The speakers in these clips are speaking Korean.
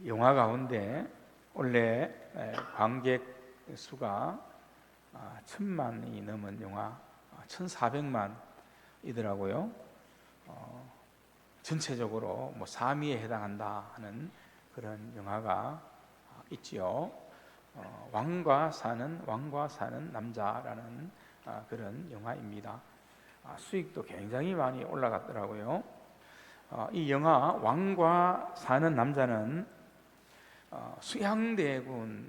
영화 가운데 원래 관객 수가 1000만이 넘은 영화 1400만이더라고요. 전체적으로 3위에 해당한다 하는 그런 영화가 있지요. 왕과 사는 남자라는 그런 영화입니다. 수익도 굉장히 많이 올라갔더라고요. 이 영화 왕과 사는 남자는 수양대군이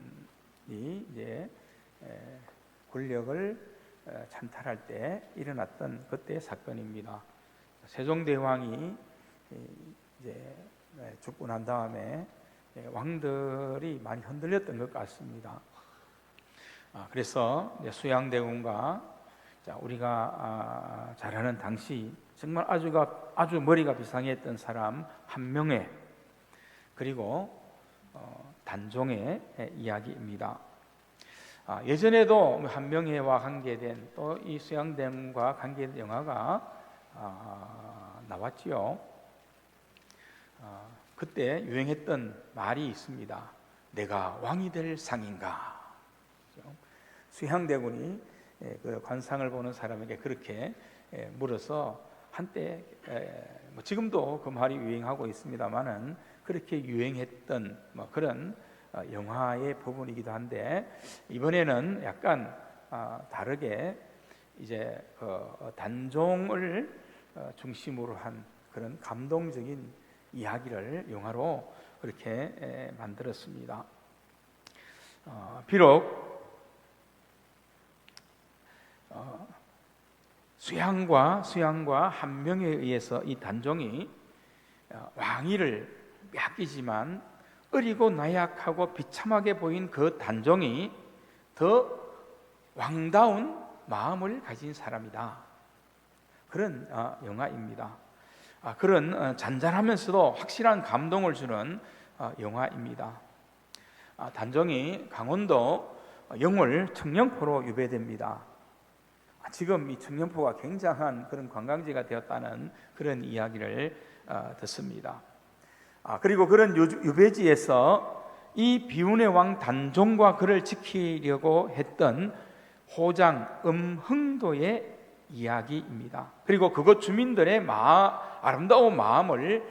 이제 권력을 찬탈할 때 일어났던 그때의 사건입니다. 세종대왕이 이제 죽고 난 다음에 왕들이 많이 흔들렸던 것 같습니다. 그래서 수양대군과 우리가 잘 아는 당시 정말 아주 머리가 비상했던 사람 한명회, 그리고 단종의 이야기입니다. 예전에도 한명회와 관계된 또 이 수양대군과 관계된 영화가 나왔지요. 그때 유행했던 말이 있습니다. 내가 왕이 될 상인가? 수양대군이 그 관상을 보는 사람에게 그렇게 물어서 한때 지금도 그 말이 유행하고 있습니다만은 그렇게 유행했던 그런 영화의 부분이기도 한데, 이번에는 약간 다르게 이제 그 단종을 중심으로 한 그런 감동적인 이야기를 영화로 그렇게 만들었습니다. 비록 수양과 한명에 의해서 이 단종이 왕위를 빼앗기지만 어리고 나약하고 비참하게 보인 그 단종이 더 왕다운 마음을 가진 사람이다, 그런 영화입니다. 그런 잔잔하면서도 확실한 감동을 주는 영화입니다. 단종이 강원도 영월 청령포로 유배됩니다. 지금 이 청령포가 굉장한 그런 관광지가 되었다는 그런 이야기를 듣습니다. 그리고 그런 유배지에서 이 비운의 왕 단종과 그를 지키려고 했던 호장 음흥도의 이야기입니다. 그리고 그곳 주민들의 아름다운 마음을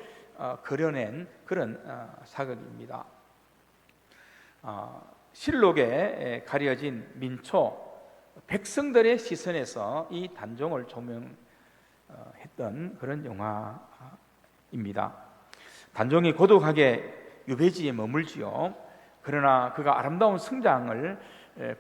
그려낸 그런 사극입니다. 실록에 가려진 민초 백성들의 시선에서 이 단종을 조명했던 그런 영화입니다. 단종이 고독하게 유배지에 머물지요. 그러나 그가 아름다운 성장을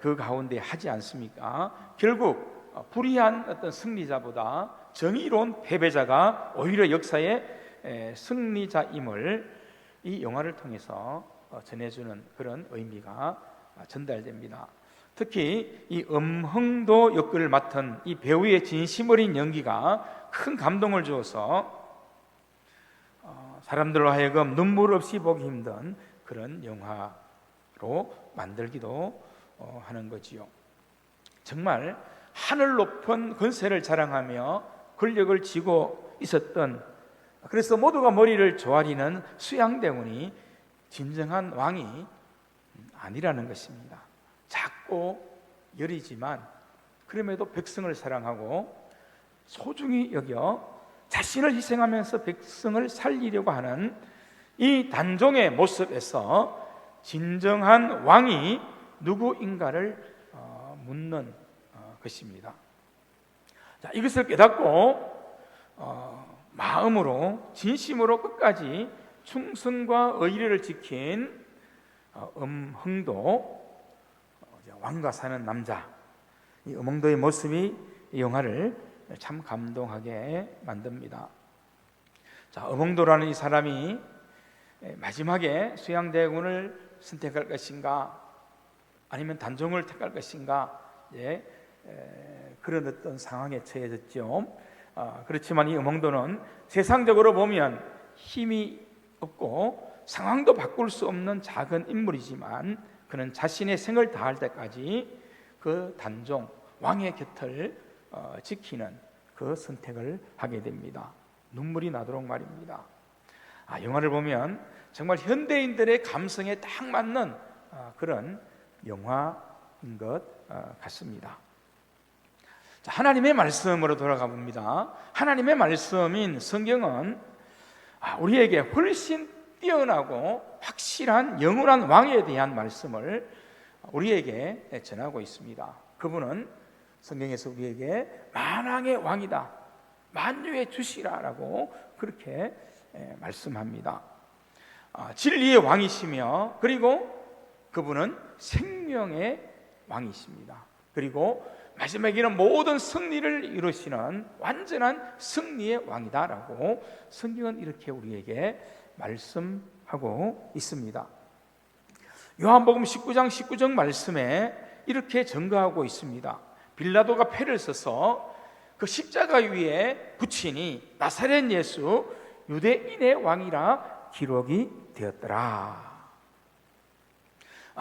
그 가운데 하지 않습니까? 결국 불의한 어떤 승리자보다 정의로운 패배자가 오히려 역사의 승리자임을 이 영화를 통해서 전해주는 그런 의미가 전달됩니다. 특히 이 음흥도 역을 맡은 이 배우의 진심 어린 연기가 큰 감동을 주어서 사람들로 하여금 눈물 없이 보기 힘든 그런 영화로 만들기도 하는 거지요. 정말 하늘 높은 권세를 자랑하며 권력을 쥐고 있었던, 그래서 모두가 머리를 조아리는 수양대군이 진정한 왕이 아니라는 것입니다. 작고 여리지만 그럼에도 백성을 사랑하고 소중히 여겨 자신을 희생하면서 백성을 살리려고 하는 이 단종의 모습에서 진정한 왕이 누구인가를 묻는 것입니다. 이것을 깨닫고 마음으로 진심으로 끝까지 충성과 의리를 지킨 음흥도, 왕과 사는 남자, 이 음흥도의 모습이 이 영화를 참 감동하게 만듭니다. 음흥도라는 이 사람이 마지막에 수양대군을 선택할 것인가 아니면 단종을 택할 것인가, 그런 어떤 상황에 처해졌죠. 그렇지만 이 음흥도는 세상적으로 보면 힘이 없고 상황도 바꿀 수 없는 작은 인물이지만 그는 자신의 생을 다할 때까지 그 단종, 왕의 곁을 지키는 그 선택을 하게 됩니다. 눈물이 나도록 말입니다. 영화를 보면 정말 현대인들의 감성에 딱 맞는 그런 영화인 것 같습니다. 자, 하나님의 말씀으로 돌아가 봅니다. 하나님의 말씀인 성경은 우리에게 훨씬 뛰어나고 확실한 영원한 왕에 대한 말씀을 우리에게 전하고 있습니다. 그분은 성경에서 우리에게 만왕의 왕이다, 만유의 주시라라고 그렇게 말씀합니다. 진리의 왕이시며, 그리고 그분은 생명의 왕이십니다. 그리고 마지막에는 모든 승리를 이루시는 완전한 승리의 왕이다라고 성경은 이렇게 우리에게 말씀하고 있습니다. 요한복음 19장 19절 말씀에 이렇게 증거하고 있습니다. 빌라도가 패를 써서 그 십자가 위에 붙이니 나사렛 예수 유대인의 왕이라 기록이 되었더라.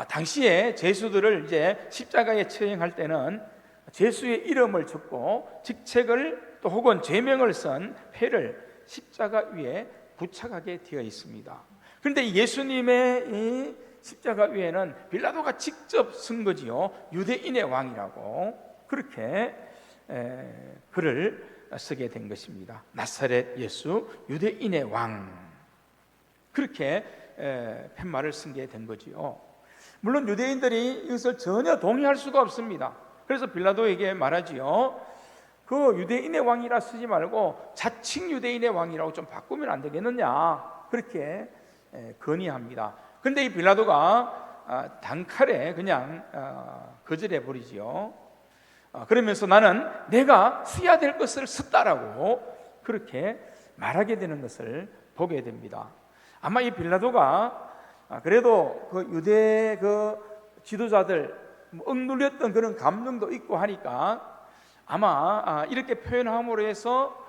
당시에 죄수들을 이제 십자가에 처형할 때는 죄수의 이름을 적고 직책을 또 혹은 죄명을 쓴 패를 십자가 위에 부착하게 되어 있습니다. 그런데 예수님의 이 십자가 위에는 빌라도가 직접 쓴 거지요. 유대인의 왕이라고 그렇게 글을 쓰게 된 것입니다. 나사렛 예수 유대인의 왕, 그렇게 팻말을 쓴 게 된 거지요. 물론 유대인들이 이것을 전혀 동의할 수가 없습니다. 그래서 빌라도에게 말하지요. 그 유대인의 왕이라 쓰지 말고 자칭 유대인의 왕이라고 좀 바꾸면 안 되겠느냐, 그렇게 건의합니다. 그런데 이 빌라도가 단칼에 그냥 거절해 버리지요. 그러면서 나는 내가 써야 될 것을 썼다라고 그렇게 말하게 되는 것을 보게 됩니다. 아마 이 빌라도가 그래도 그 유대 그 지도자들 억눌렸던 그런 감정도 있고 하니까 아마 이렇게 표현함으로 해서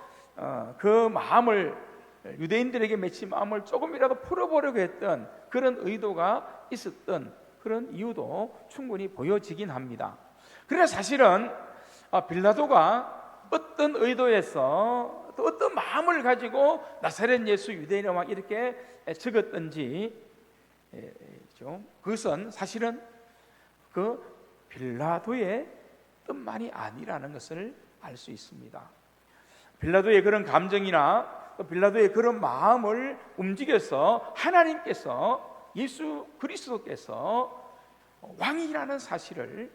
그 마음을, 유대인들에게 맺힌 마음을 조금이라도 풀어보려고 했던 그런 의도가 있었던 그런 이유도 충분히 보여지긴 합니다. 그러나 사실은 빌라도가 어떤 의도에서 또 어떤 마음을 가지고 나사렛 예수 유대인의 왕 이렇게 적었던지, 그것은 사실은 그 빌라도의 뜻만이 아니라는 것을 알 수 있습니다. 빌라도의 그런 감정이나 또 빌라도의 그런 마음을 움직여서 하나님께서, 예수 그리스도께서 왕이라는 사실을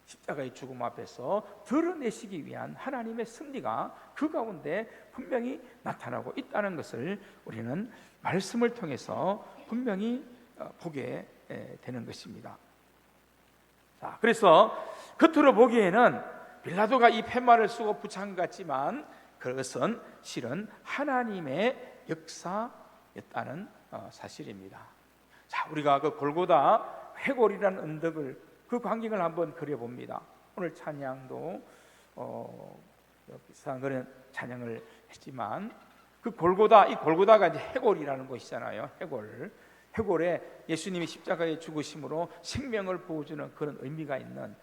십자가의 죽음 앞에서 드러내시기 위한 하나님의 섭리가 그 가운데 분명히 나타나고 있다는 것을 우리는 말씀을 통해서 분명히 보게 되는 것입니다. 자, 그래서 겉으로 보기에는 빌라도가 이 팻말을 쓰고 부착한 것 같지만 그것은 실은 하나님의 역사였다는 사실입니다. 자, 우리가 그 골고다 회골이라는 언덕을, 그 광경을 한번 그려봅니다. 오늘 찬양도 비슷한 그런 찬양을 했지만 그 골고다, 이 골고다가 이제 해골이라는 곳이잖아요. 해골에 예수님이 십자가에 죽으심으로 생명을 부어주는 그런 의미가 있는,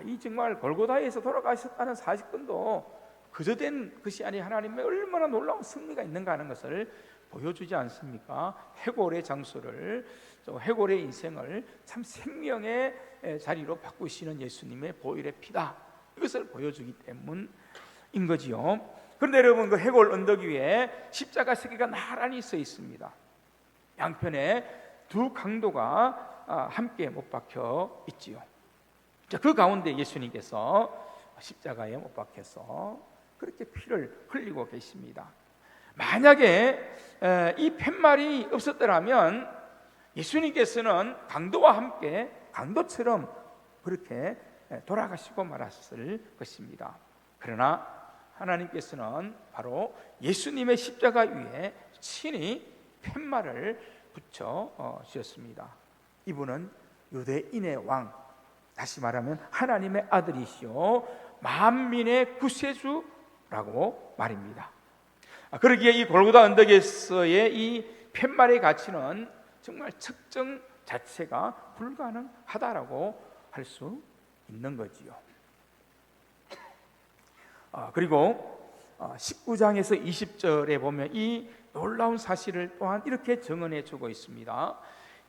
이 정말 골고다에서 돌아가셨다는 사실권도 그저된 것이 아니 하나님의 얼마나 놀라운 승리가 있는가 하는 것을 보여주지 않습니까? 해골의 장소를, 해골의 인생을 참 생명의 자리로 바꾸시는 예수님의 보혈의 피다, 이것을 보여주기 때문인 거지요. 그런데 여러분, 그 해골 언덕 위에 십자가 세 개가 나란히 서 있습니다. 양편에 두 강도가 함께 못 박혀 있지요. 그 가운데 예수님께서 십자가에 못 박혀서 그렇게 피를 흘리고 계십니다. 만약에 이 팻말이 없었더라면 예수님께서는 강도와 함께 강도처럼 그렇게 돌아가시고 말았을 것입니다. 그러나 하나님께서는 바로 예수님의 십자가 위에 친히 팻말을 붙여 주셨습니다. 이분은 유대인의 왕, 다시 말하면 하나님의 아들이시오 만민의 구세주라고 말입니다. 그러기에 이 골고다 언덕에서의 이 팻말의 가치는 정말 측정 자체가 불가능하다라고 할 수 있는 거지요. 그리고 19장에서 20절에 보면 이 놀라운 사실을 또한 이렇게 증언해 주고 있습니다.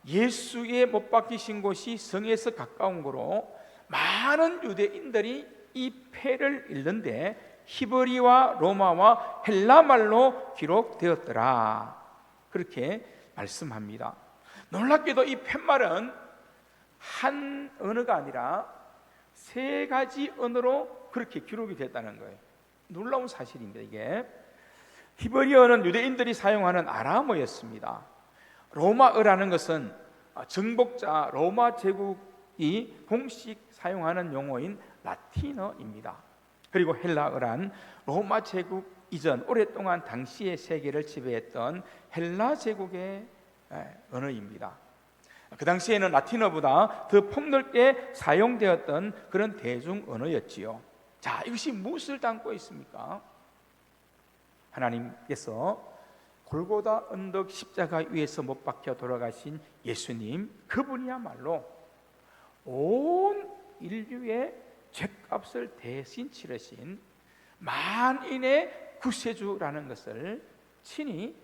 예수의 못 박히신 곳이 성에서 가까운 거로 많은 유대인들이 이 패를 읽는데 히브리와 로마와 헬라말로 기록되었더라, 그렇게 말씀합니다. 놀랍게도 이 팻말은 한 언어가 아니라 세 가지 언어로 그렇게 기록이 됐다는 거예요. 놀라운 사실입니다. 이게 히브리어는 유대인들이 사용하는 아람어였습니다. 로마어라는 것은 정복자 로마 제국이 공식 사용하는 용어인 라틴어입니다. 그리고 헬라어란 로마 제국 이전 오랫동안 당시의 세계를 지배했던 헬라 제국의 언어입니다. 그 당시에는 라틴어보다 더 폭넓게 사용되었던 그런 대중 언어였지요. 자, 이것이 무엇을 담고 있습니까? 하나님께서 골고다 언덕 십자가 위에서 못 박혀 돌아가신 예수님, 그분이야말로 온 인류의 죄값을 대신 치르신 만인의 구세주라는 것을 친히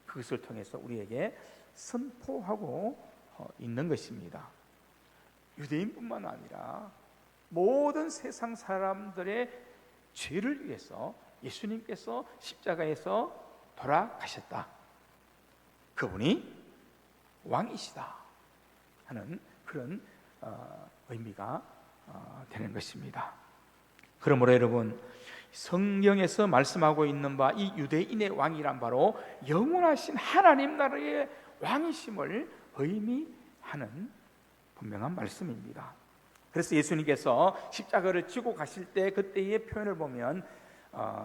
그것을 통해서 우리에게 선포하고 있는 것입니다. 유대인뿐만 아니라 모든 세상 사람들의 죄를 위해서 예수님께서 십자가에서 돌아가셨다, 그분이 왕이시다 하는 그런 의미가 되는 것입니다. 그러므로 여러분, 성경에서 말씀하고 있는 바 이 유대인의 왕이란 바로 영원하신 하나님 나라의 왕이심을 의미하는 분명한 말씀입니다. 그래서 예수님께서 십자가를 지고 가실 때 그때의 표현을 보면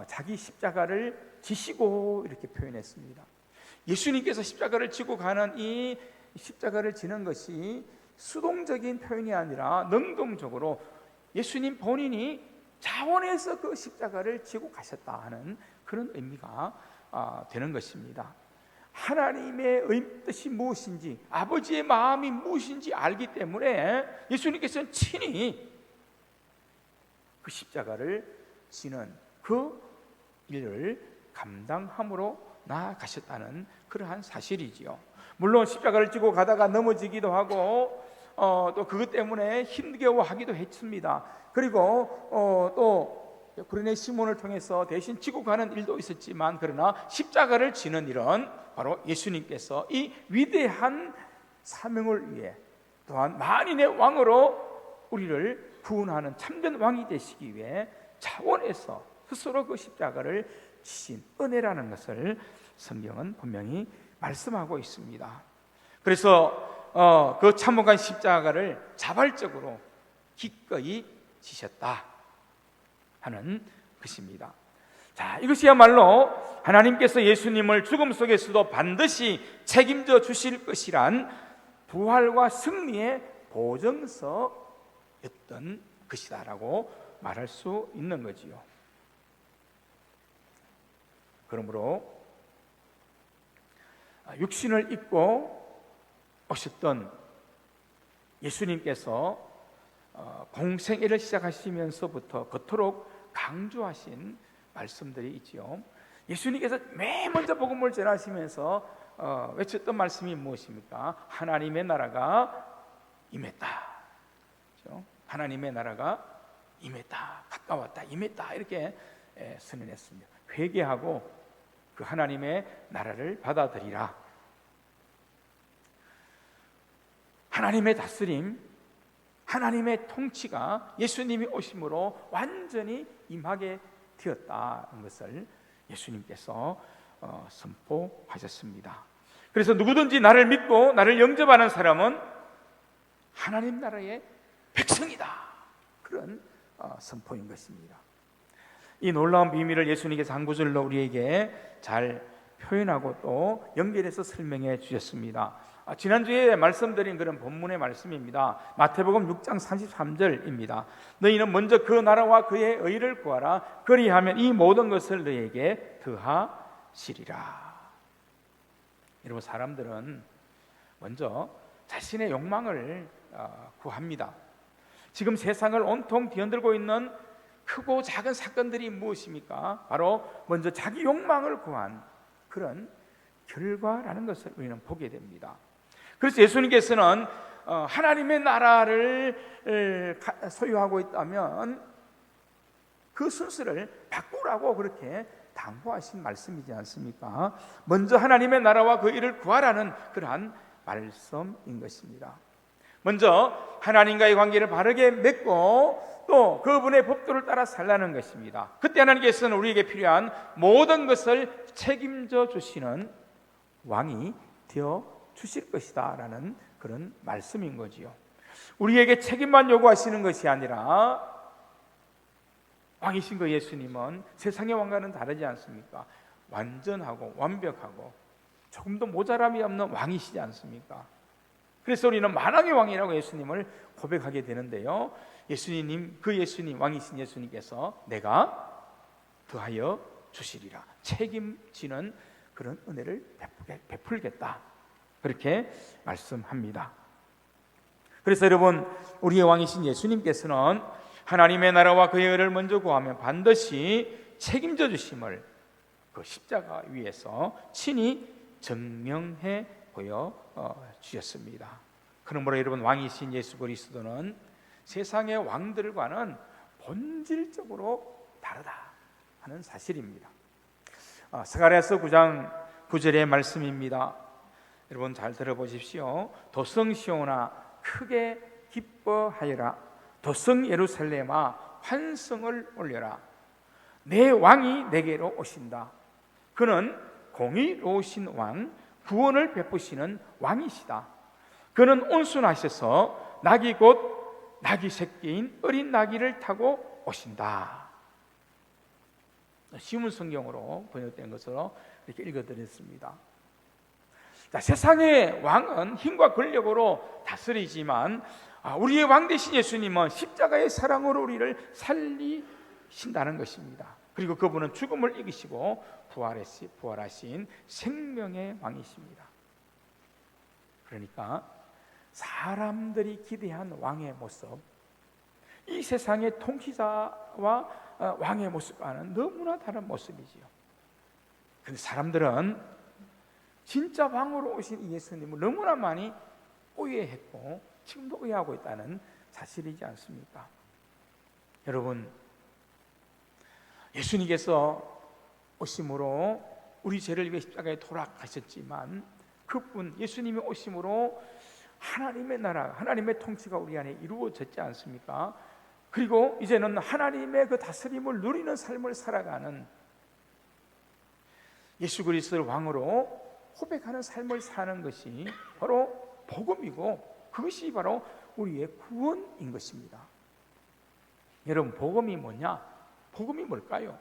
자기 십자가를 지시고 이렇게 표현했습니다. 예수님께서 십자가를 지고 가는 이 십자가를 지는 것이 수동적인 표현이 아니라 능동적으로 예수님 본인이 자원해서 그 십자가를 지고 가셨다 하는 그런 의미가 되는 것입니다. 하나님의 뜻이 무엇인지, 아버지의 마음이 무엇인지 알기 때문에 예수님께서는 친히 그 십자가를 지는 그 일을 감당함으로 나아가셨다는 그러한 사실이지요. 물론 십자가를 지고 가다가 넘어지기도 하고 또 그것 때문에 힘겨워하기도 했습니다. 그리고 또 구레네 시몬을 통해서 대신 지고 가는 일도 있었지만, 그러나 십자가를 지는 일은 바로 예수님께서 이 위대한 사명을 위해 또한 만인의 왕으로 우리를 구원하는 참된 왕이 되시기 위해 차원에서 스스로 그 십자가를 지신 은혜라는 것을 성경은 분명히 말씀하고 있습니다. 그래서 그 참혹한 십자가를 자발적으로 기꺼이 지셨다 하는 것입니다. 자, 이것이야말로 하나님께서 예수님을 죽음 속에서도 반드시 책임져 주실 것이란 부활과 승리의 보증서였던 것이다라고 말할 수 있는 거지요. 그러므로 육신을 입고 오셨던 예수님께서 공생애를 시작하시면서부터 그토록 강조하신 말씀들이 있지요. 예수님께서 맨 먼저 복음을 전하시면서 외쳤던 말씀이 무엇입니까? 하나님의 나라가 임했다. 그렇죠? 하나님의 나라가 임했다, 가까웠다, 임했다, 이렇게 선언했습니다. 회개하고 그 하나님의 나라를 받아들이라. 하나님의 다스림, 하나님의 통치가 예수님이 오심으로 완전히 임하게 되었다는 것을 예수님께서 선포하셨습니다. 그래서 누구든지 나를 믿고 나를 영접하는 사람은 하나님 나라의 백성이다, 그런 선포인 것입니다. 이 놀라운 비밀을 예수님께서 한 구절로 우리에게 잘 표현하고 또 연결해서 설명해 주셨습니다. 지난주에 말씀드린 그런 본문의 말씀입니다. 마태복음 6장 33절입니다. 너희는 먼저 그 나라와 그의 의를 구하라. 그리하면 이 모든 것을 너희에게 더하시리라. 여러분, 사람들은 먼저 자신의 욕망을 구합니다. 지금 세상을 온통 뒤흔들고 있는 크고 작은 사건들이 무엇입니까? 바로 먼저 자기 욕망을 구한 그런 결과라는 것을 우리는 보게 됩니다. 그래서 예수님께서는 하나님의 나라를 소유하고 있다면 그 순서를 바꾸라고 그렇게 당부하신 말씀이지 않습니까? 먼저 하나님의 나라와 그 일을 구하라는 그러한 말씀인 것입니다. 먼저 하나님과의 관계를 바르게 맺고 또 그분의 법도를 따라 살라는 것입니다. 그때 하나님께서는 우리에게 필요한 모든 것을 책임져 주시는 왕이 되어 주실 것이다 라는 그런 말씀인 거지요. 우리에게 책임만 요구하시는 것이 아니라 왕이신 그 예수님은 세상의 왕과는 다르지 않습니까? 완전하고 완벽하고 조금도 모자람이 없는 왕이시지 않습니까? 그래서 우리는 만왕의 왕이라고 예수님을 고백하게 되는데요, 예수님, 그 예수님, 왕이신 예수님께서 내가 더하여 주시리라, 책임지는 그런 은혜를 베풀겠다, 그렇게 말씀합니다. 그래서 여러분, 우리의 왕이신 예수님께서는 하나님의 나라와 그의 의를 먼저 구하면 반드시 책임져 주심을 그 십자가 위에서 친히 증명해 보여 주셨습니다. 그러므로 여러분, 왕이신 예수 그리스도는 세상의 왕들과는 본질적으로 다르다 하는 사실입니다. 스가랴서 9장 9절의 말씀입니다. 여러분 잘 들어보십시오. 도성 시온아 크게 기뻐하여라. 도성 예루살렘아 환성을 올려라. 내 왕이 내게로 오신다. 그는 공의로우신 왕, 구원을 베푸시는 왕이시다. 그는 온순하셔서 낙이 곧 낙이 새끼인 어린 나귀를 타고 오신다. 쉬운 성경으로 번역된 것으로 이렇게 읽어드렸습니다. 자, 세상의 왕은 힘과 권력으로 다스리지만 우리의 왕 되신 예수님은 십자가의 사랑으로 우리를 살리신다는 것입니다. 그리고 그분은 죽음을 이기시고 부활하신 생명의 왕이십니다. 그러니까 사람들이 기대한 왕의 모습, 이 세상의 통치자와 왕의 모습과는 너무나 다른 모습이지요. 그런데 사람들은 진짜 왕으로 오신 이 예수님을 너무나 많이 오해했고 지금도 오해하고 있다는 사실이지 않습니까? 여러분, 예수님께서 오심으로 우리 죄를 위해 십자가에 돌아가셨지만 그분 예수님이 오심으로 하나님의 나라, 하나님의 통치가 우리 안에 이루어졌지 않습니까? 그리고 이제는 하나님의 그 다스림을 누리는 삶을 살아가는 예수 그리스도를 왕으로 고백하는 삶을 사는 것이 바로 복음이고 그것이 바로 우리의 구원인 것입니다. 여러분, 복음이 뭐냐? 복음이 뭘까요?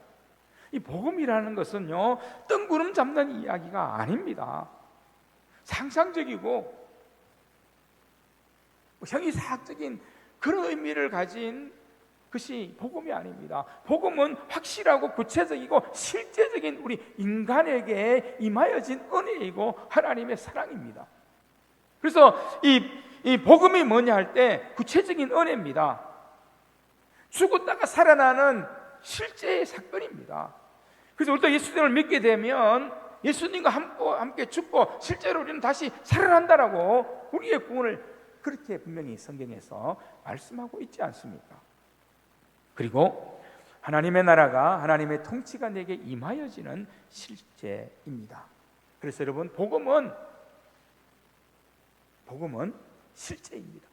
이 복음이라는 것은요, 뜬구름 잡는 이야기가 아닙니다. 상상적이고 형이사학적인 그런 의미를 가진 것이 복음이 아닙니다. 복음은 확실하고 구체적이고 실제적인 우리 인간에게 임하여진 은혜이고 하나님의 사랑입니다. 그래서 이 복음이 뭐냐 할 때 구체적인 은혜입니다. 죽었다가 살아나는 실제의 사건입니다. 그래서 우리가 예수님을 믿게 되면 예수님과 함께 죽고 실제로 우리는 다시 살아난다라고 우리의 구원을 그렇게 분명히 성경에서 말씀하고 있지 않습니까? 그리고 하나님의 나라가, 하나님의 통치가 내게 임하여지는 실제입니다. 그래서 여러분, 복음은 실제입니다.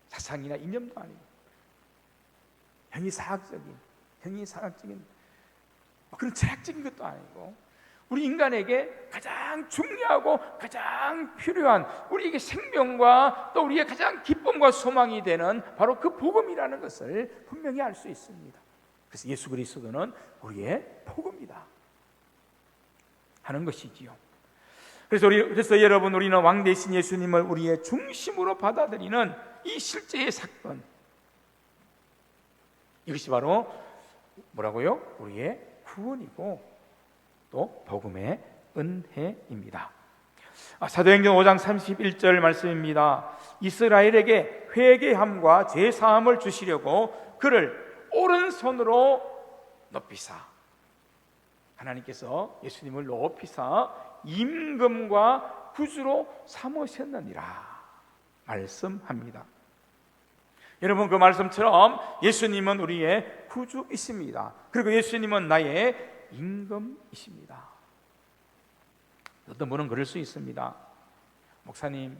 사상이나 이념도 아니고 형이사학적인 그런 철학적인 것도 아니고 우리 인간에게 가장 중요하고 가장 필요한 우리에게 생명과 또 우리의 가장 기쁨과 소망이 되는 바로 그 복음이라는 것을 분명히 알 수 있습니다. 그래서 예수 그리스도는 우리의 복음이다 하는 것이지요. 그래서 여러분, 우리는 왕 대신 예수님을 우리의 중심으로 받아들이는 이 실제의 사건, 이것이 바로 뭐라고요? 우리의 구원이고 또 복음의 은혜입니다. 사도행전 5장 31절 말씀입니다. 이스라엘에게 회개함과 제사함을 주시려고 그를 오른손으로 높이사. 하나님께서 예수님을 높이사 임금과 구주로 삼으셨느니라 말씀합니다. 여러분, 그 말씀처럼 예수님은 우리의 구주이십니다. 그리고 예수님은 나의 임금이십니다. 어떤 분은 그럴 수 있습니다. 목사님,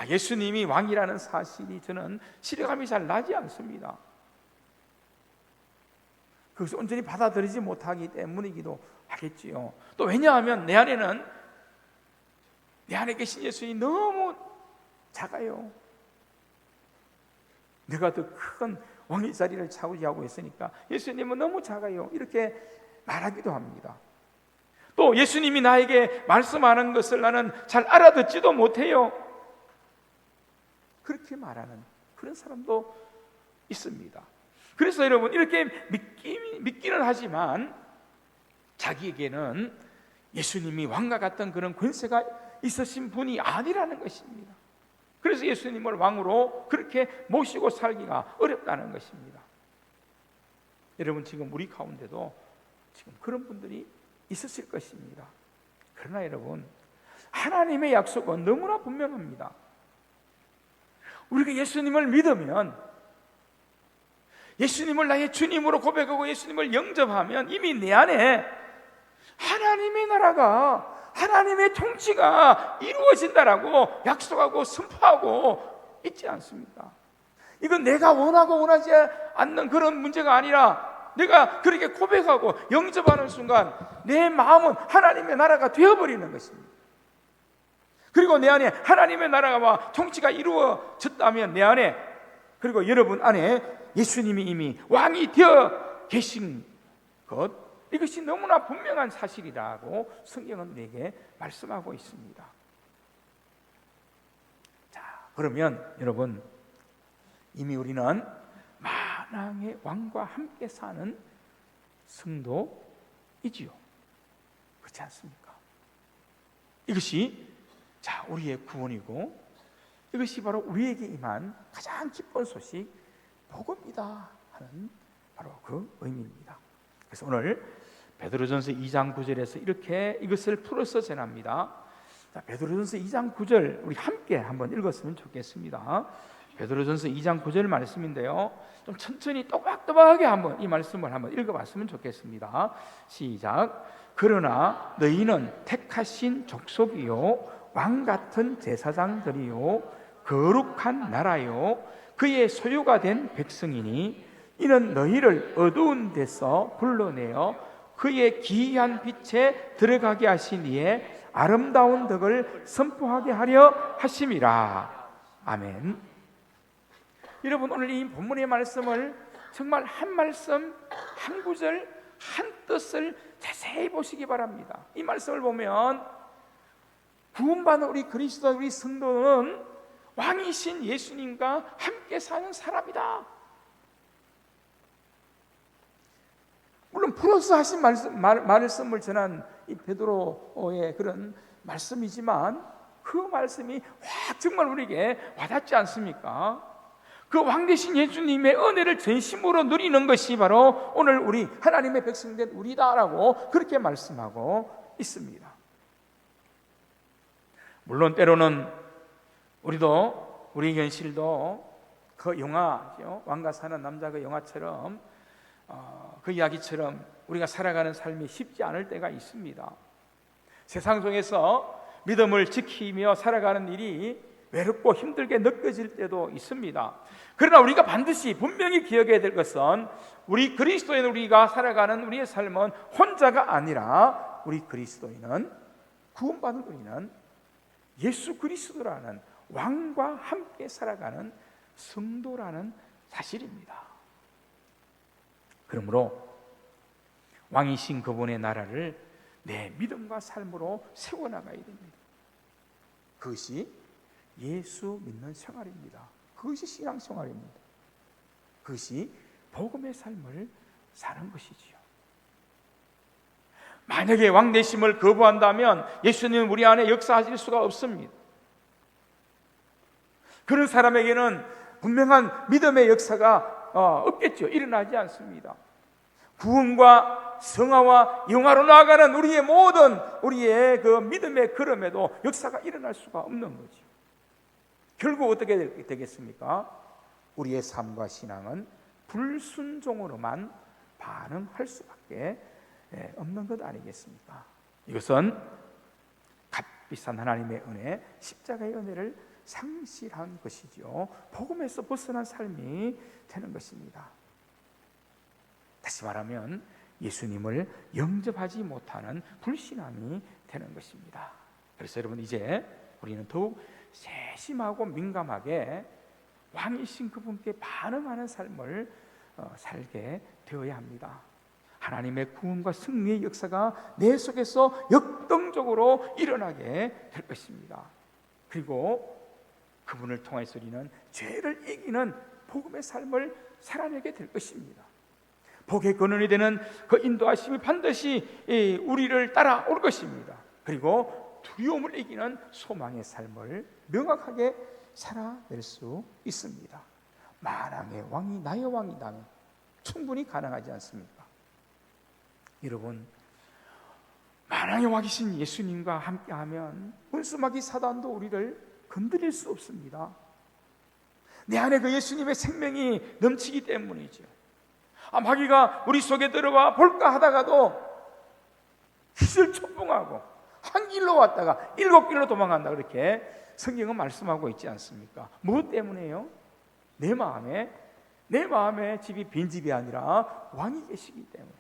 예수님이 왕이라는 사실이 저는 실감이 잘 나지 않습니다. 그것을 온전히 받아들이지 못하기 때문이기도 하겠지요. 또 왜냐하면 내 안에 계신 예수님이 너무 작아요. 내가 더 큰 왕의 자리를 차지하고 있으니까 예수님은 너무 작아요, 이렇게 말하기도 합니다. 또 예수님이 나에게 말씀하는 것을 나는 잘 알아듣지도 못해요, 그렇게 말하는 그런 사람도 있습니다. 그래서 여러분, 이렇게 믿기는 하지만 자기에게는 예수님이 왕과 같은 그런 권세가 있으신 분이 아니라는 것입니다. 그래서 예수님을 왕으로 그렇게 모시고 살기가 어렵다는 것입니다. 여러분, 지금 우리 가운데도 지금 그런 분들이 있으실 것입니다. 그러나 여러분, 하나님의 약속은 너무나 분명합니다. 우리가 예수님을 믿으면, 예수님을 나의 주님으로 고백하고 예수님을 영접하면 이미 내 안에 하나님의 나라가, 하나님의 통치가 이루어진다라고 약속하고 선포하고 있지 않습니까? 이건 내가 원하고 원하지 않는 그런 문제가 아니라 내가 그렇게 고백하고 영접하는 순간 내 마음은 하나님의 나라가 되어버리는 것입니다. 그리고 내 안에 하나님의 나라와 통치가 이루어졌다면 내 안에, 그리고 여러분 안에 예수님이 이미 왕이 되어 계신 것, 이것이 너무나 분명한 사실이라고 성경은 우리에게 말씀하고 있습니다. 자, 그러면 여러분, 이미 우리는 만왕의 왕과 함께 사는 성도이지요. 그렇지 않습니까? 이것이 우리의 구원이고, 이것이 바로 우리에게 임한 가장 기쁜 소식, 복음이다 하는 바로 그 의미입니다. 그래서 오늘 베드로전서 2장 9절에서 이렇게 이것을 풀어서 전합니다. 베드로전서 2장 9절 우리 함께 한번 읽었으면 좋겠습니다. 베드로전서 2장 9절 말씀인데요, 좀 천천히 또박또박하게 한번 이 말씀을 한번 읽어봤으면 좋겠습니다. 시작. 그러나 너희는 택하신 족속이요 왕같은 제사장들이요 거룩한 나라요 그의 소유가 된 백성이니 이는 너희를 어두운 데서 불러내어 그의 기이한 빛에 들어가게 하신 이의 아름다운 덕을 선포하게 하려 하심이라. 아멘. 여러분, 오늘 이 본문의 말씀을 정말 한 말씀, 한 구절, 한 뜻을 자세히 보시기 바랍니다. 이 말씀을 보면 구원받은 우리 그리스도, 우리 성도는 왕이신 예수님과 함께 사는 사람이다. 물론 풀어서 하신 말씀을 전한 이 베드로의 그런 말씀이지만 그 말씀이 정말 우리에게 와닿지 않습니까? 그 왕 되신 예수님의 은혜를 전심으로 누리는 것이 바로 오늘 우리 하나님의 백성된 우리다라고 그렇게 말씀하고 있습니다. 물론 때로는 우리 현실도 그 영화죠, 왕과 사는 남자 그 영화처럼 그 이야기처럼 우리가 살아가는 삶이 쉽지 않을 때가 있습니다. 세상 속에서 믿음을 지키며 살아가는 일이 외롭고 힘들게 느껴질 때도 있습니다. 그러나 우리가 반드시 분명히 기억해야 될 것은 우리 그리스도인 우리가 살아가는 우리의 삶은 혼자가 아니라 우리 그리스도인은, 구원받은 우리는 예수 그리스도라는 왕과 함께 살아가는 성도라는 사실입니다. 그러므로 왕이신 그분의 나라를 내 믿음과 삶으로 세워나가야 됩니다. 그것이 예수 믿는 생활입니다. 그것이 신앙생활입니다. 그것이 복음의 삶을 사는 것이지요. 만약에 왕 되심을 거부한다면 예수님은 우리 안에 역사하실 수가 없습니다. 그런 사람에게는 분명한 믿음의 역사가 없겠죠. 일어나지 않습니다. 구원과 성화와 영화로 나아가는 우리의 그 믿음의 걸음에도 역사가 일어날 수가 없는 거죠. 결국 어떻게 되겠습니까? 우리의 삶과 신앙은 불순종으로만 반응할 수밖에 없는 것 아니겠습니까? 이것은 값비싼 하나님의 은혜, 십자가의 은혜를 상실한 것이죠. 복음에서 벗어난 삶이 되는 것입니다. 다시 말하면 예수님을 영접하지 못하는 불신앙이 되는 것입니다. 그래서 여러분, 이제 우리는 더욱 세심하고 민감하게 왕이신 그분께 반응하는 삶을 살게 되어야 합니다. 하나님의 구원과 승리의 역사가 내 속에서 역동적으로 일어나게 될 것입니다. 그리고 그분을 통해서 우리는 죄를 이기는 복음의 삶을 살아내게 될 것입니다. 복의 근원이 되는 그 인도하심이 반드시 우리를 따라올 것입니다. 그리고 두려움을 이기는 소망의 삶을 명확하게 살아낼 수 있습니다. 만왕의 왕이 나의 왕이라면 충분히 가능하지 않습니까? 여러분, 만왕의 왕이신 예수님과 함께하면 원수마귀 사단도 우리를 건드릴 수 없습니다. 내 안에 그 예수님의 생명이 넘치기 때문이죠. 마귀가 우리 속에 들어와 볼까 하다가도 기절초풍하고 한 길로 왔다가 7길로 도망간다, 그렇게 성경은 말씀하고 있지 않습니까? 무엇 때문에요? 내 마음에 집이 빈집이 아니라 왕이 계시기 때문에.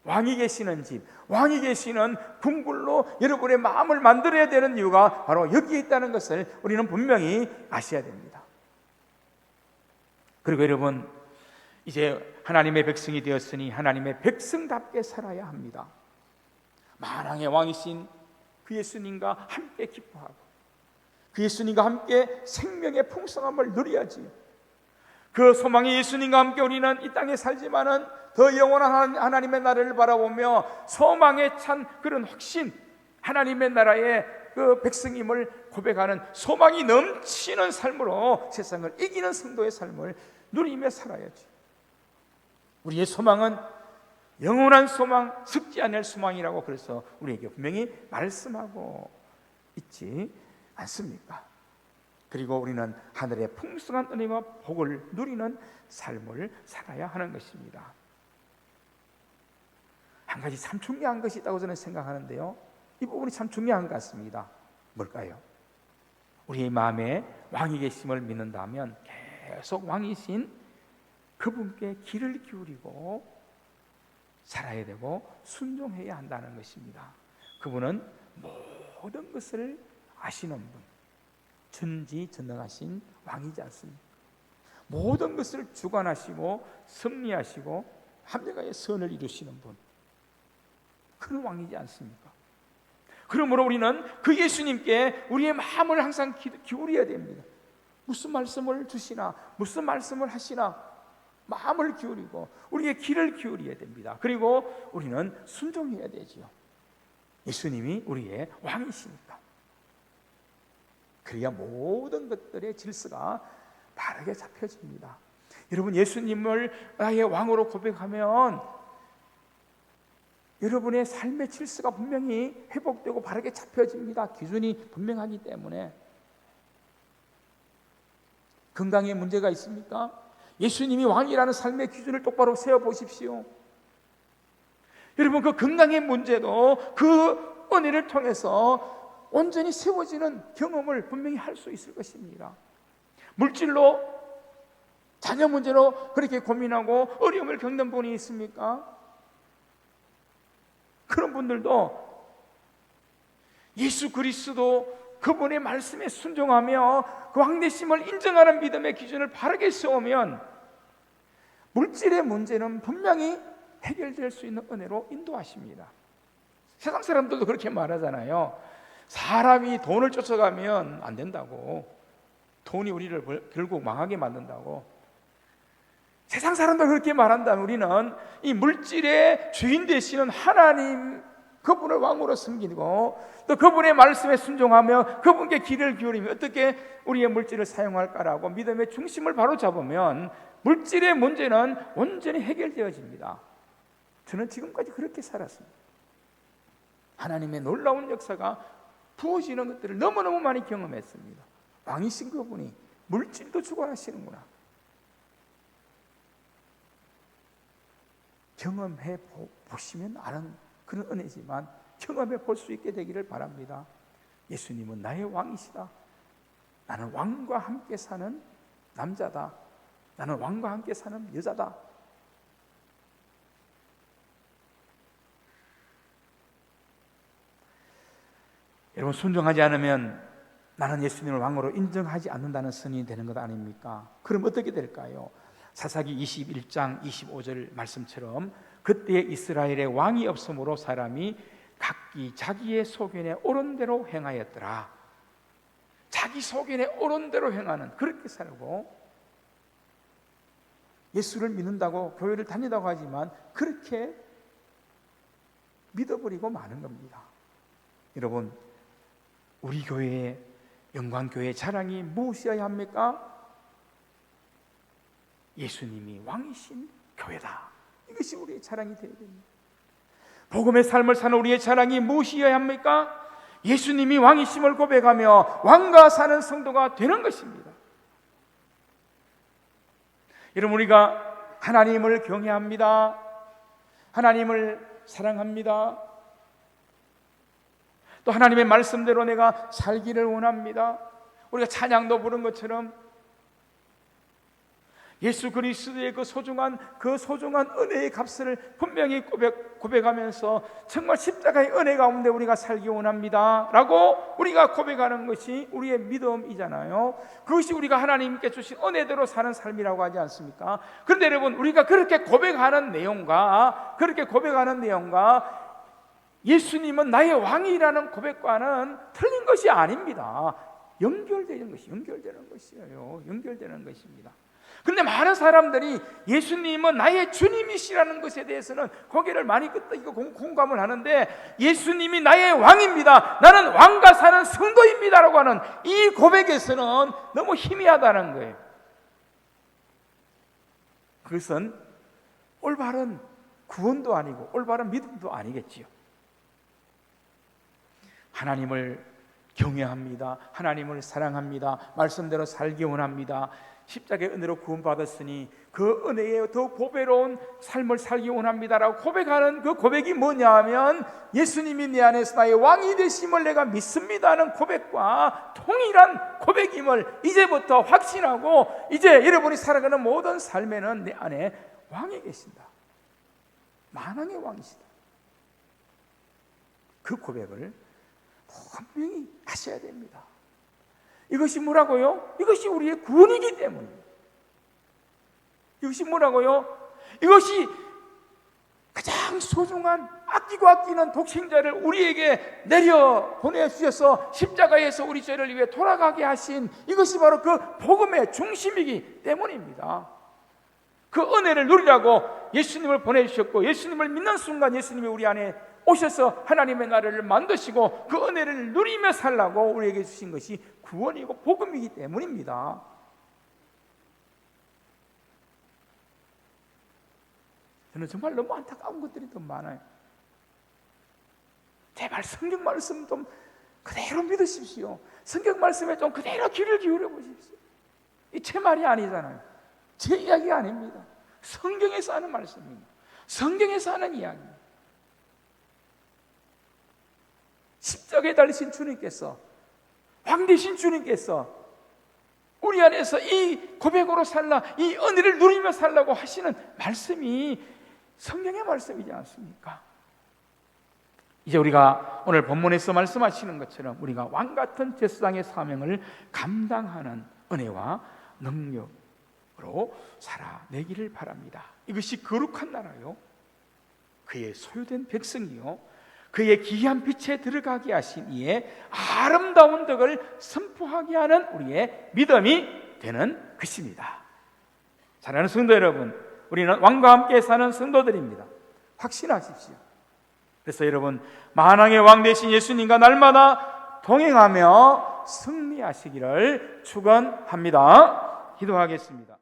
왕이 계시는 집, 왕이 계시는 궁굴로 여러분의 마음을 만들어야 되는 이유가 바로 여기에 있다는 것을 우리는 분명히 아셔야 됩니다. 그리고 여러분, 이제 하나님의 백성이 되었으니 하나님의 백성답게 살아야 합니다. 만왕의 왕이신 그 예수님과 함께 기뻐하고 그 예수님과 함께 생명의 풍성함을 누려야지요. 그 소망의 예수님과 함께 우리는 이 땅에 살지만은 더 영원한 하나님의 나라를 바라보며 소망에 찬 그런 확신, 하나님의 나라의 그 백성임을 고백하는 소망이 넘치는 삶으로 세상을 이기는 성도의 삶을 누리며 살아야지. 우리의 소망은 영원한 소망, 썩지 않을 소망이라고 그래서 우리에게 분명히 말씀하고 있지 않습니까? 그리고 우리는 하늘의 풍성한 은혜와 복을 누리는 삶을 살아야 하는 것입니다. 한 가지 참 중요한 것이 있다고 저는 생각하는데요, 이 부분이 참 중요한 것 같습니다. 뭘까요? 우리의 마음에 왕이 계심을 믿는다면 계속 왕이신 그분께 귀를 기울이고 살아야 되고 순종해야 한다는 것입니다. 그분은 모든 것을 아시는 분, 전지전능하신 왕이지 않습니까? 모든 것을 주관하시고 섭리하시고 합력하여 선을 이루시는 분, 그런 왕이지 않습니까? 그러므로 우리는 그 예수님께 우리의 마음을 항상 기울여야 됩니다. 무슨 말씀을 주시나, 무슨 말씀을 하시나 마음을 기울이고 우리의 귀를 기울여야 됩니다. 그리고 우리는 순종해야 되지요. 예수님이 우리의 왕이시니까. 그래야 모든 것들의 질서가 바르게 잡혀집니다. 여러분, 예수님을 나의 왕으로 고백하면 여러분의 삶의 질서가 분명히 회복되고 바르게 잡혀집니다. 기준이 분명하기 때문에. 건강에 문제가 있습니까? 예수님이 왕이라는 삶의 기준을 똑바로 세워보십시오. 여러분, 그 건강의 문제도 그 은혜를 통해서 온전히 세워지는 경험을 분명히 할 수 있을 것입니다. 물질로, 자녀 문제로 그렇게 고민하고 어려움을 겪는 분이 있습니까? 그런 분들도 예수 그리스도 그분의 말씀에 순종하며 그 왕되심을 인정하는 믿음의 기준을 바르게 세우면 물질의 문제는 분명히 해결될 수 있는 은혜로 인도하십니다. 세상 사람들도 그렇게 말하잖아요. 사람이 돈을 쫓아가면 안 된다고, 돈이 우리를 결국 망하게 만든다고. 세상 사람들 그렇게 말한다면 우리는 이 물질의 주인 되시는 하나님, 그분을 왕으로 섬기고 또 그분의 말씀에 순종하며 그분께 귀를 기울이며 어떻게 우리의 물질을 사용할까라고 믿음의 중심을 바로 잡으면 물질의 문제는 온전히 해결되어집니다. 저는 지금까지 그렇게 살았습니다. 하나님의 놀라운 역사가 부어지는 것들을 너무너무 많이 경험했습니다. 왕이신 그분이 물질도 주관하시는구나. 경험해 보시면 아는 그런 은혜지만 경험해 볼 수 있게 되기를 바랍니다. 예수님은 나의 왕이시다. 나는 왕과 함께 사는 남자다. 나는 왕과 함께 사는 여자다. 여러분, 순종하지 않으면 나는 예수님을 왕으로 인정하지 않는다는 선이 되는 것 아닙니까? 그럼 어떻게 될까요? 사사기 21장 25절 말씀처럼 그때 이스라엘에 왕이 없으므로 사람이 각기 자기의 소견에 옳은 대로 행하였더라. 자기 소견에 옳은 대로 행하는, 그렇게 살고 예수를 믿는다고 교회를 다닌다고 하지만 그렇게 믿어버리고 마는 겁니다. 여러분, 우리 교회의 영광교회의 자랑이 무엇이어야 합니까? 예수님이 왕이신 교회다. 이것이 우리의 자랑이 되어야 됩니다. 복음의 삶을 사는 우리의 자랑이 무엇이어야 합니까? 예수님이 왕이심을 고백하며 왕과 사는 성도가 되는 것입니다. 여러분, 우리가 하나님을 경외합니다. 하나님을 사랑합니다. 또 하나님의 말씀대로 내가 살기를 원합니다. 우리가 찬양도 부른 것처럼 예수 그리스도의 그 소중한 은혜의 값을 분명히 고백하면서 정말 십자가의 은혜 가운데 우리가 살기 원합니다 라고 우리가 고백하는 것이 우리의 믿음이잖아요. 그것이 우리가 하나님께 주신 은혜대로 사는 삶이라고 하지 않습니까? 그런데 여러분, 우리가 그렇게 고백하는 내용과 예수님은 나의 왕이라는 고백과는 틀린 것이 아닙니다. 연결되는 것이에요. 연결되는 것입니다. 그런데 많은 사람들이 예수님은 나의 주님이시라는 것에 대해서는 고개를 많이 끄덕이고 공감을 하는데, 예수님이 나의 왕입니다, 나는 왕과 사는 성도입니다 라고 하는 이 고백에서는 너무 희미하다는 거예요. 그것은 올바른 구원도 아니고 올바른 믿음도 아니겠지요. 하나님을 경외합니다. 하나님을 사랑합니다. 말씀대로 살기 원합니다. 십자가의 은혜로 구원받았으니 그 은혜에 더 보배로운 삶을 살기 원합니다라고 고백하는 그 고백이 뭐냐 하면, 예수님이 내 안에서 나의 왕이 되심을 내가 믿습니다는 고백과 동일한 고백임을 이제부터 확신하고, 이제 여러분이 살아가는 모든 삶에는 내 안에 왕이 계신다, 만왕의 왕이시다, 그 고백을 분명히 하셔야 됩니다. 이것이 뭐라고요? 이것이 우리의 구원이기 때문입니다. 이것이 뭐라고요? 이것이 가장 소중한, 아끼고 아끼는 독생자를 우리에게 내려 보내주셔서 십자가에서 우리 죄를 위해 돌아가게 하신, 이것이 바로 그 복음의 중심이기 때문입니다. 그 은혜를 누리라고 예수님을 보내주셨고, 예수님을 믿는 순간 예수님이 우리 안에 오셔서 하나님의 나라를 만드시고 그 은혜를 누리며 살라고 우리에게 주신 것이 구원이고 복음이기 때문입니다. 저는 정말 너무 안타까운 것들이 더 많아요. 제발 성경 말씀 좀 그대로 믿으십시오. 성경 말씀에 좀 그대로 귀를 기울여 보십시오. 이 제 말이 아니잖아요. 제 이야기가 아닙니다. 성경에서 하는 말씀입니다. 성경에서 하는 이야기입니다. 십자가에 달리신 주님께서, 왕되신 주님께서 우리 안에서 이 고백으로 살라, 이 은혜를 누리며 살라고 하시는 말씀이 성경의 말씀이지 않습니까? 이제 우리가 오늘 본문에서 말씀하시는 것처럼 우리가 왕같은 제사장의 사명을 감당하는 은혜와 능력으로 살아내기를 바랍니다. 이것이 거룩한 나라요, 그의 소유된 백성이요, 그의 기이한 빛에 들어가게 하신 이의 아름다운 덕을 선포하게 하는 우리의 믿음이 되는 것입니다. 사랑하는 성도 여러분, 우리는 왕과 함께 사는 성도들입니다. 확신하십시오. 그래서 여러분, 만왕의 왕 되신 예수님과 날마다 동행하며 승리하시기를 축원합니다. 기도하겠습니다.